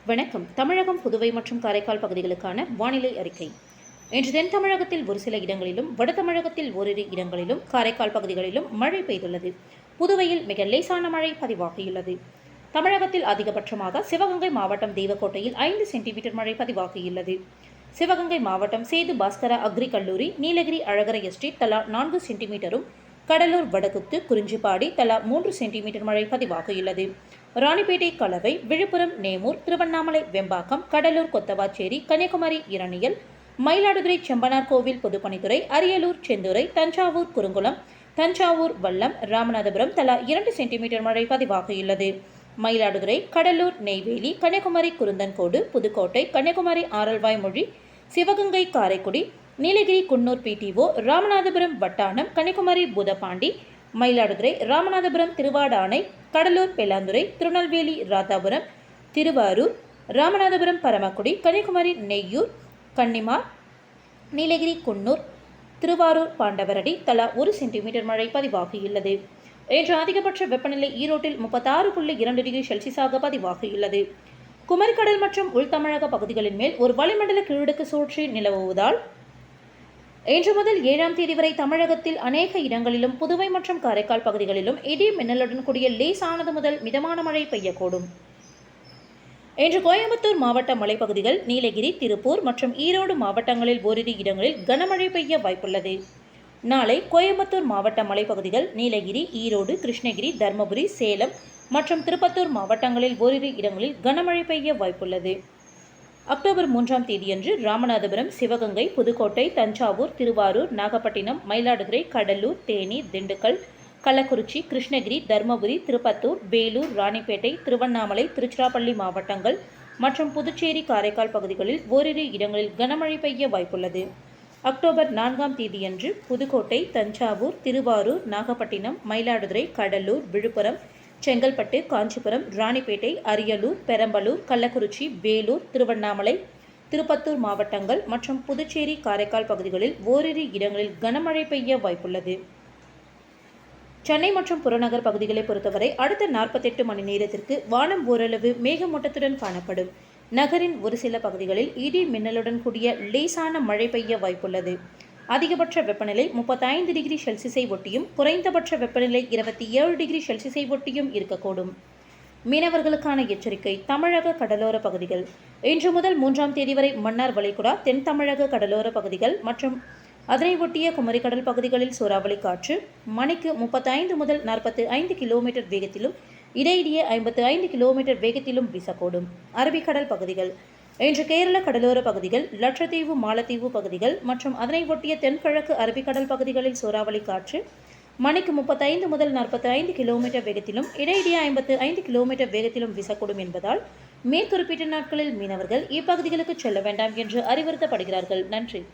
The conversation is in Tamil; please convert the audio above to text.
வணக்கம். தமிழகம், புதுவை மற்றும் காரைக்கால் பகுதிகளுக்கான வானிலை அறிக்கை. இன்று தென் தமிழகத்தில் ஒரு சில இடங்களிலும், வட தமிழகத்தில் ஓரிரு இடங்களிலும், காரைக்கால் பகுதிகளிலும் மழை பெய்துள்ளது. புதுவையில் மிக லேசான மழை பதிவாகியுள்ளது. தமிழகத்தில் அதிகபட்சமாக சிவகங்கை மாவட்டம் தேவக்கோட்டையில் 5 சென்டிமீட்டர் மழை பதிவாகியுள்ளது. சிவகங்கை மாவட்டம் சேது பாஸ்கரா அக்ரி கல்லூரி, நீலகிரி அழகர எஸ்டேட் தலா 4 சென்டிமீட்டரும், கடலூர் வடகுத்து, குறிஞ்சிப்பாடி தலா 3 சென்டிமீட்டர் மழை பதிவாகியுள்ளது. ராணிப்பேட்டை, கலவை, விழுப்புரம், நேமூர், திருவண்ணாமலை, வெம்பாக்கம், கடலூர், கொத்தவாச்சேரி, கன்னியாகுமரி, இரணியல், மயிலாடுதுறை, செம்பனார் கோவில், பொதுப்பணித்துறை, அரியலூர், செந்துறை, தஞ்சாவூர், குறுங்குளம், தஞ்சாவூர், வல்லம், ராமநாதபுரம் தலா 2 சென்டிமீட்டர் மழை பதிவாகியுள்ளது. மயிலாடுதுறை, கடலூர், நெய்வேலி, கன்னியாகுமரி, குருந்தன்கோடு, புதுக்கோட்டை, கன்னியாகுமரி, ஆரல்வாய்மொழி, சிவகங்கை, காரைக்குடி, நீலகிரி, குன்னூர் பிடிஓ, ராமநாதபுரம் வட்டானம், கன்னியாகுமரி, பூதப்பாண்டி, மயிலாடுதுறை, ராமநாதபுரம், திருவாடானை, கடலூர், பெலாந்துறை, திருநெல்வேலி, ராதாபுரம், திருவாரூர், ராமநாதபுரம், பரமக்குடி, கன்னியாகுமரி, நெய்யூர், கன்னிமார், நீலகிரி, குன்னூர், திருவாரூர், பாண்டவரடி தலா 1 சென்டிமீட்டர் மழை பதிவாகியுள்ளது. இன்று அதிகபட்ச வெப்பநிலை ஈரோட்டில் 36.2 டிகிரி செல்சியஸாக பதிவாகியுள்ளது. குமரிக்கடல் மற்றும் உள்தமிழக பகுதிகளின் மேல் ஒரு வளிமண்டல கீழடுக்கு சுழற்சி நிலவுவதால் இன்று முதல் 7ஆம் தேதி வரை தமிழகத்தில் அநேக இடங்களிலும், புதுவை மற்றும் காரைக்கால் பகுதிகளிலும் இடி மின்னலுடன் கூடிய லேசானது முதல் மிதமான மழை பெய்யக்கூடும். இன்று கோயம்புத்தூர் மாவட்ட மலைப்பகுதிகள், நீலகிரி, திருப்பூர் மற்றும் ஈரோடு மாவட்டங்களில் ஓரிரு இடங்களில் கனமழை பெய்ய வாய்ப்புள்ளது. நாளை கோயம்புத்தூர் மாவட்ட மலைப்பகுதிகள், நீலகிரி, ஈரோடு, கிருஷ்ணகிரி, தருமபுரி, சேலம் மற்றும் திருப்பத்தூர் மாவட்டங்களில் ஓரிரு இடங்களில் கனமழை பெய்ய வாய்ப்புள்ளது. அக்டோபர் 3ஆம் தேதியன்று ராமநாதபுரம், சிவகங்கை, புதுக்கோட்டை, தஞ்சாவூர், திருவாரூர், நாகப்பட்டினம், மயிலாடுதுறை, கடலூர், தேனி, திண்டுக்கல், கள்ளக்குறிச்சி, கிருஷ்ணகிரி, தருமபுரி, திருப்பத்தூர், வேலூர், ராணிப்பேட்டை, திருவண்ணாமலை, திருச்சிராப்பள்ளி மாவட்டங்கள் மற்றும் புதுச்சேரி, காரைக்கால் பகுதிகளில் ஓரிரு இடங்களில் கனமழை பெய்ய வாய்ப்புள்ளது. அக்டோபர் 4ஆம் தேதியன்று புதுக்கோட்டை, தஞ்சாவூர், திருவாரூர், நாகப்பட்டினம், மயிலாடுதுறை, கடலூர், விழுப்புரம், செங்கல்பட்டு, காஞ்சிபுரம், ராணிப்பேட்டை, அரியலூர், பெரம்பலூர், கள்ளக்குறிச்சி, வேலூர், திருவண்ணாமலை, திருப்பத்தூர் மாவட்டங்கள் மற்றும் புதுச்சேரி, காரைக்கால் பகுதிகளில் ஓரிரு இடங்களில் கனமழை பெய்ய வாய்ப்புள்ளது. சென்னை மற்றும் புறநகர் பகுதிகளை பொறுத்தவரை அடுத்த 48 மணி நேரத்திற்கு வானம் ஓரளவு மேகமூட்டத்துடன் காணப்படும். நகரின் ஒரு சில பகுதிகளில் இடி மின்னலுடன் கூடிய லேசான மழை பெய்ய வாய்ப்புள்ளது. அதிகபட்ச வெப்பநிலை 35 டிகிரி செல்சியஸை ஒட்டியும், குறைந்தபட்ச வெப்பநிலை 27 டிகிரி செல்சியஸை ஒட்டியும் இருக்கக்கூடும். மீனவர்களுக்கான எச்சரிக்கை. தமிழக கடலோர பகுதிகள். இன்று முதல் 3ஆம் தேதி வரை மன்னார் வளைகுடா, தென் தமிழக கடலோர பகுதிகள் மற்றும் அதனை ஒட்டிய குமரிக்கடல் பகுதிகளில் சூறாவளி காற்று மணிக்கு 35 முதல் 45 கிலோமீட்டர் வேகத்திலும், இடையிடையே 55 கிலோமீட்டர் வேகத்திலும் வீசக்கூடும். அரபிக்கடல் பகுதிகள். இன்று கேரள கடலோர பகுதிகள், லட்சத்தீவு, மாலத்தீவு பகுதிகள் மற்றும் அதனை ஒட்டிய தென்கிழக்கு அரபிக்கடல் பகுதிகளில் சூறாவளி காற்று மணிக்கு 35 முதல் 45 கிலோமீட்டர் வேகத்திலும், இடையிடையே 55 கிலோமீட்டர் வேகத்திலும் வீசக்கூடும் என்பதால் மேற்குறிப்பிட்ட நாட்களில் மீனவர்கள் இப்பகுதிகளுக்கு செல்ல வேண்டாம் என்று அறிவுறுத்தப்படுகிறார்கள். நன்றி.